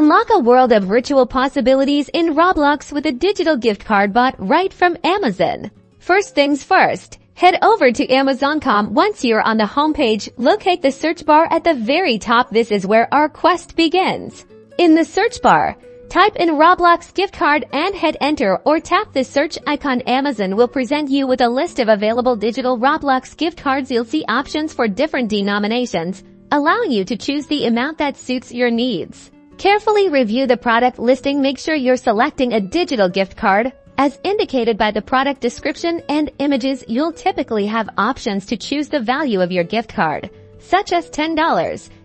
Unlock a world of virtual possibilities in Roblox with a digital gift card bought right from Amazon. First things first, head over to Amazon.com. Once you're on the homepage, locate the search bar at the very top. This is where our quest begins. In the search bar, type in Roblox gift card and hit enter or tap the search icon. Amazon will present you with a list of available digital Roblox gift cards. You'll see options for different denominations, allowing you to choose the amount that suits your needs. Carefully review the product listing. Make sure you're selecting a digital gift card. As indicated by the product description and images, you'll typically have options to choose the value of your gift card, such as $10,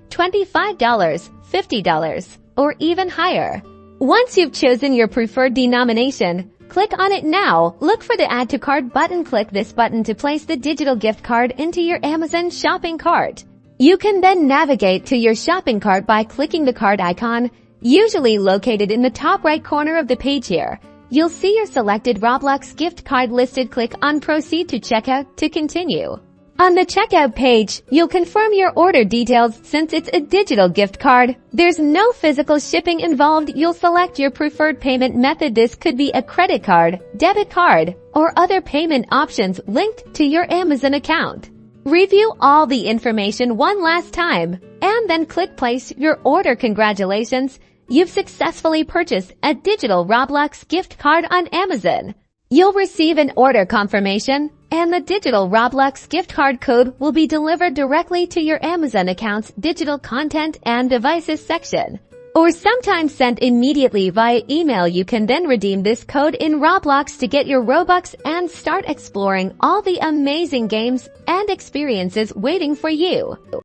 $25, $50, or even higher. Once you've chosen your preferred denomination, click on it now. Look for the Add to Cart button. Click this button to place the digital gift card into your Amazon shopping cart. You can then navigate to your shopping cart by clicking the cart icon, usually located in the top right corner of the page. Here, you'll see your selected Roblox gift card listed. Click on Proceed to Checkout to continue. On the checkout page, you'll confirm your order details. Since it's a digital gift card, there's no physical shipping involved. You'll select your preferred payment method. This could be a credit card, debit card, or other payment options linked to your Amazon account. Review all the information one last time, and then click Place Your Order. Congratulations! You've successfully purchased a digital Roblox gift card on Amazon. You'll receive an order confirmation, and the digital Roblox gift card code will be delivered directly to your Amazon account's digital content and devices section, or sometimes sent immediately via email. You can then redeem this code in Roblox to get your Robux and start exploring all the amazing games and experiences waiting for you.